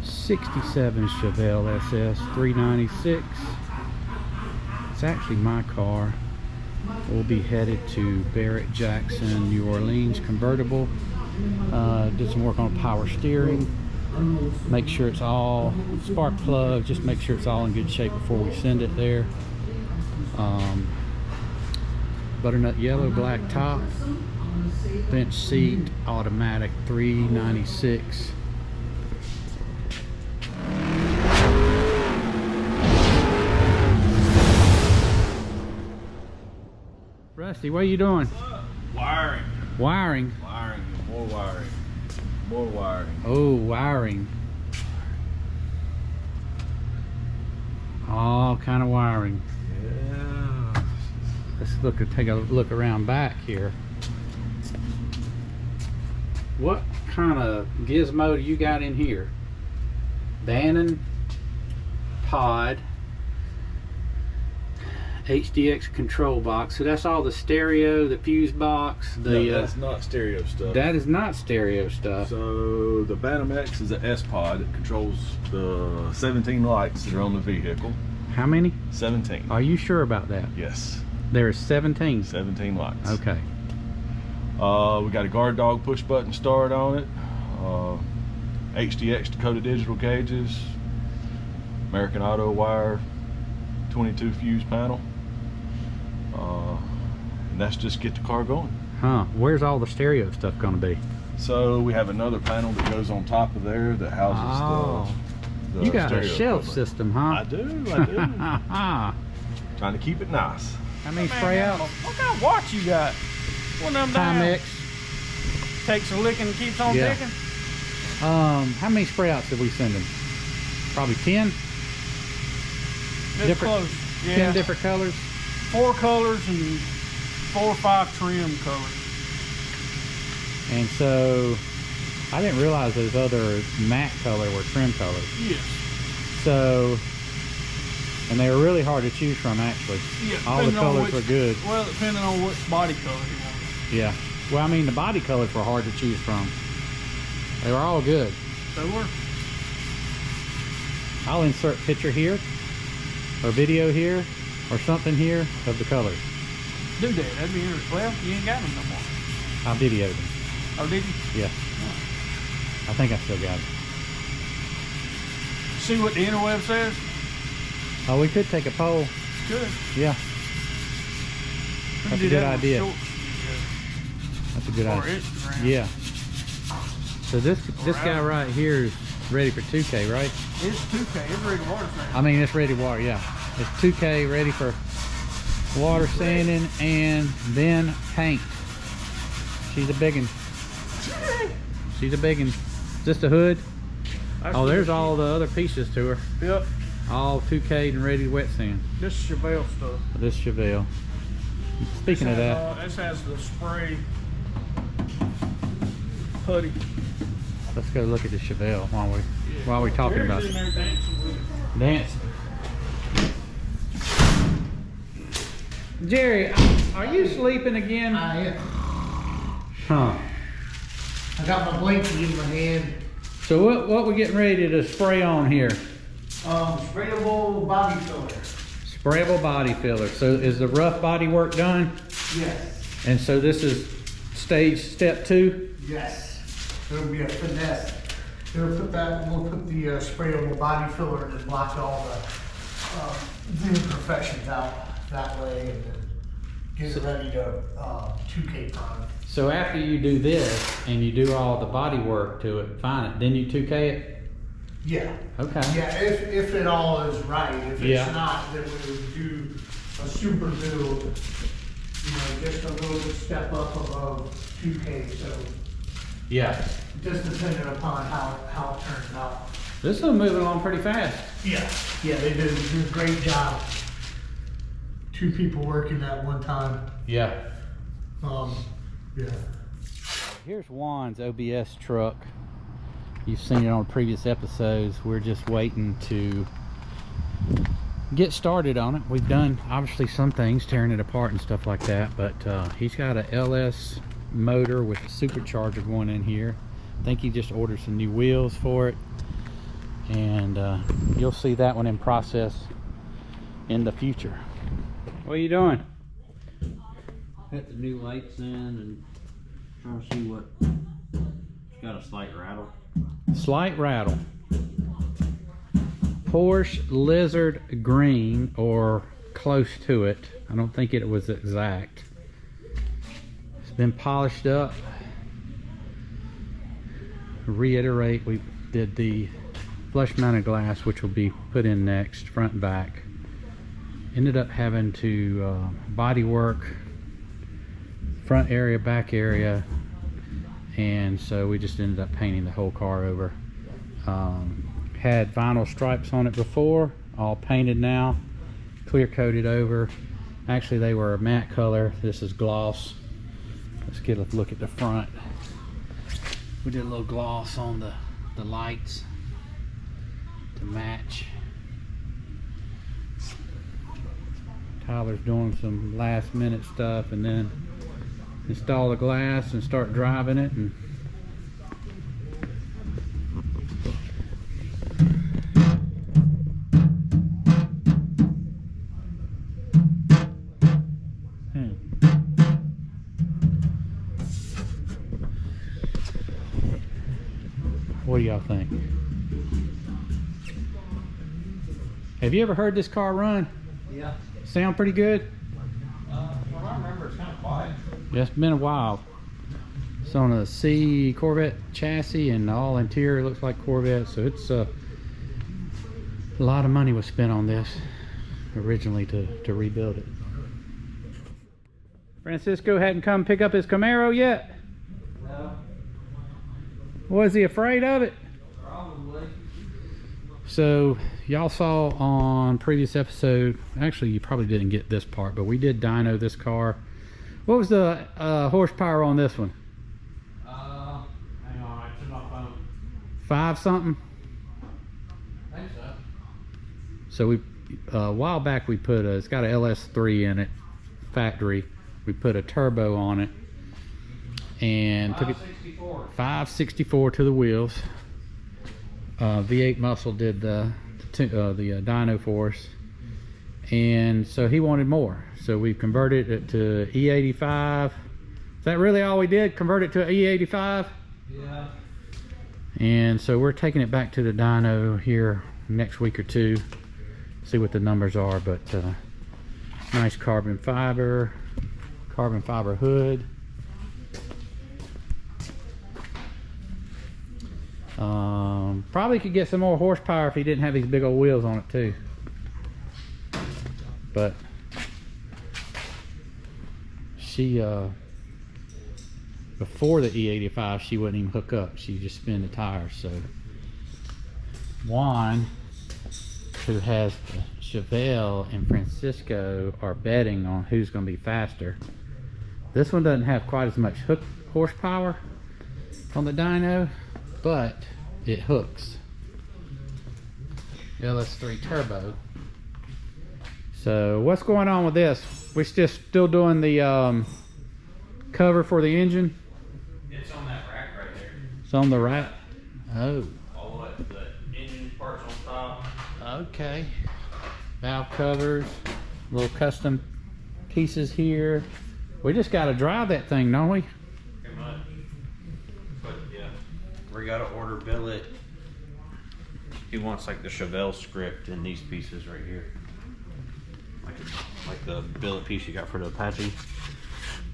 '67 Chevelle SS 396. It's actually my car. We'll be headed to Barrett Jackson, New Orleans convertible. Did some work on power steering. Make sure it's all spark plug. Just make sure it's all in good shape before we send it there. Butternut yellow, black top, bench seat, automatic 396. Rusty, what are you doing? Wiring. Wiring? Wiring. More wiring. More wiring. Oh, wiring. All kind of wiring. Yeah. Let's take a look around back here. What kind of gizmo do you got in here? Dyno pod, HDX control box. So that's all the stereo, the fuse box. No, that's not stereo stuff. That is not stereo stuff. So the Bantam X is an S pod. It controls the 17 lights that are on the vehicle. How many? 17. Are you sure about that? Yes. There is 17. 17 lights. Okay. We got a guard dog push button start on it. HDX Dakota digital gauges. American Auto wire 22 fuse panel. And that's just get the car going. Huh. Where's all the stereo stuff going to be? So we have another panel that goes on top of there that houses the you got a stereo shelf equipment. system, huh? I do. Trying to keep it nice. How many spray out? What kind of watch you got? One of them down. Timex. Takes a licking and keeps on Yeah. ticking. How many spray outs did we send them? Probably 10? It's Different- close. Yeah. 10 different colors? 4 colors and 4 or 5 trim colors. And so I didn't realize those other matte color were trim colors. Yes. So, and they were really hard to choose from actually. Yeah, All the depending on colors which- were good. Well, depending on which body color you want. Yeah. Well, I mean, the body colors were hard to choose from. They were all good. They were. I'll insert picture here, or video here, or something here of the colors. Do that. That'd be interesting. Well, you ain't got them no more. I videoed them. Oh, did you? Yeah. I think I still got it. See what the interweb says? Oh, we could take a poll. Good. Yeah. We can That's do a good that on idea. shorts. That's a good Or idea. Instagram. Yeah. So this guy right here is ready for 2K, right? It's 2K. It's ready to water sand. I mean, it's ready to water, yeah. It's 2K, ready for water sanding and then paint. She's a big one. She's a big one. Just a hood. Oh, there's all the other pieces to her. Yep. All 2K'd and ready to wet sand. This is Chevelle stuff. This Chevelle. Speaking of that, This has the spray putty. let's go look at the Chevelle while we're talking about Jerry's it. in there dancing with it. Dance. Jerry, are you sleeping again? I am. Huh. I got my blanket in my hand. So what we getting ready to spray on here? Sprayable body filler. Sprayable body filler. So is the rough body work done? Yes. And so this is step 2? Yes. It'll be a finesse. We'll put the sprayable body filler and then block all the imperfections out that way and then get it ready to 2K prime. So after you do this and you do all the body work to it, fine, then you 2K it? Yeah. Okay. Yeah, if it all is right. If Yeah. it's not, then we would do a super build, you know, just a little step up above 2K. So Yeah. just depending upon how it turns out. This is moving along pretty fast. Yeah. Yeah, they do a great job. 2 people working at one time. Yeah. Yeah. Here's Juan's OBS truck. You've seen it on previous episodes. We're just waiting to get started on it. We've done obviously some things, tearing it apart and stuff like that, but he's got a LS motor with a supercharger going in here. I think he just ordered some new wheels for it. and you'll see that one in process in the future. What are you doing? Put the new lights in and trying to see what. It's got a slight rattle. Slight rattle. Porsche Lizard Green, or close to it. I don't think it was exact. It's been polished up. Reiterate, we did the flush mounted glass, which will be put in next, front and back. Ended up having to body work front area, back area, and so we just ended up painting the whole car over. Had vinyl stripes on it before, all painted now, clear coated over. Actually, they were a matte color. This is gloss. Let's get a look at the front. We did a little gloss on the lights to match. Tyler's doing some last minute stuff, and then install the glass and start driving it. And what do y'all think? Have you ever heard this car run? Yeah. Sound pretty good? From what I remember, it's kind of quiet. Yeah, it's been a while. It's on a C Corvette chassis, and all interior looks like Corvette, so it's a lot of money was spent on this originally to rebuild it. Francisco hadn't come pick up his Camaro yet? No. Was he afraid of it? Probably. So y'all saw on previous episode, actually you probably didn't get this part, but we did dyno this car. What was the horsepower on this one? Hang on, it's in my phone. 5 something? I think so. So we a while back we put it's got a LS3 in it, factory. We put a turbo on it and took it 564 to the wheels. V8 Muscle did the dyno for us, and so he wanted more, so we converted it to E85. Is that really all we did? Convert it to E85? Yeah. And so we're taking it back to the dyno here next week or two, see what the numbers are. But nice carbon fiber hood. Probably could get some more horsepower if he didn't have these big old wheels on it too. But she before the E85 she wouldn't even hook up, she just spin the tires. So Juan, who has the Chevelle, and Francisco are betting on who's going to be faster. This one doesn't have quite as much hook horsepower on the dyno, but it hooks. LS3 turbo. So what's going on with this? We're just still doing the cover for the engine. It's on that rack right there. It's on the rack. Oh, All the engine parts on top. okay. Valve covers, little custom pieces here. We just got to drive that thing, don't we? Pretty much. But yeah, we gotta order billet. He wants like the Chevelle script in these pieces right here. Like the billet piece you got for the Apache.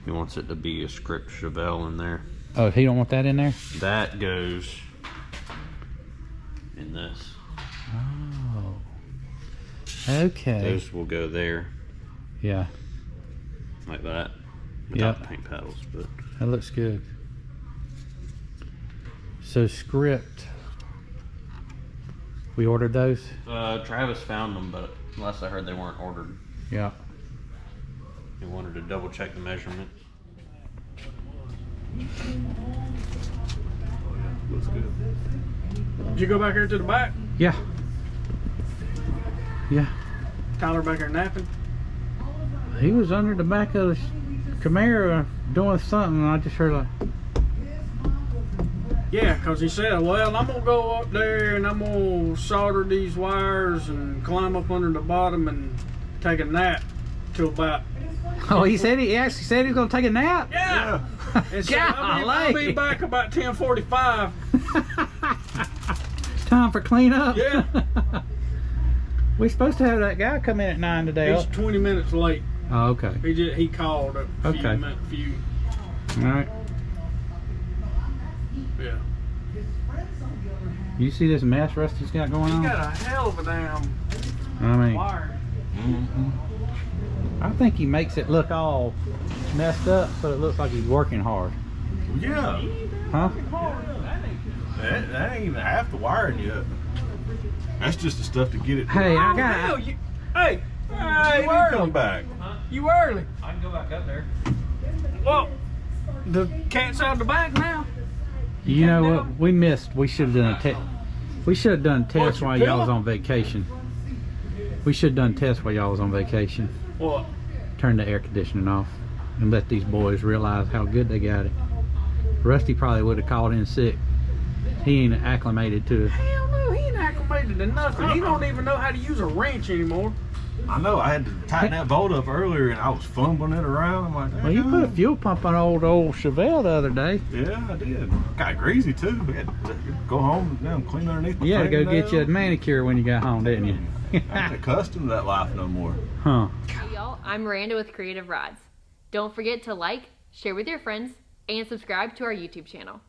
He wants it to be a script Chevelle in there. Oh, he don't want that in there? That goes in this. Oh. Okay. Those will go there Yeah, like that. Without Yep. paint paddles, but that looks good. So script, we ordered those? Travis found them, but last I heard they weren't ordered. Yeah. He wanted to double check the measurements. Looks good. Did you go back here to the back? Yeah. Yeah. Tyler back there napping? He was under the back of the Camaro doing something, and I just heard like, Yeah, because he said, well, I'm going to go up there and I'm going to solder these wires and climb up under the bottom and take a nap till about... Oh, he actually said he was going to take a nap? Yeah! And so I'll be back about 10:45. Time for cleanup. Yeah. We're supposed to have that guy come in at 9 today. He's 20 minutes late. Oh, okay. He called a few. All right. Yeah. You see this mess Rusty's got going on? He's got a hell of a damn I mean, wire. I think he makes it look all messed up so it looks like he's working hard. Yeah. Huh? That ain't even half the wiring yet. That's just the stuff to get it. Hey, I Oh, got hell, hey, Hey, you early. come back. You early. I can go back up there. Well, the cat's out the bag now. You know what? We missed. We should have done a test. We should have done a test What's your while y'all pillow? was on vacation. We should have done a test while y'all was on vacation. What? Turn the air conditioning off and let these boys realize how good they got it. Rusty probably would have called in sick. He ain't acclimated to it. Hell no, he ain't acclimated to nothing. He don't even know how to use a wrench anymore. I know. I had to tighten that bolt up earlier, and I was fumbling it around. I'm like, Well, you put a fuel pump on old Chevelle the other day. yeah, I did. Got greasy too. We had to go home and clean underneath. You had to go get you a manicure when you got home, didn't you? I'm not accustomed to that life no more. Huh. Hey y'all, I'm Miranda with Creative Rods. Don't forget to like, share with your friends, and subscribe to our YouTube channel.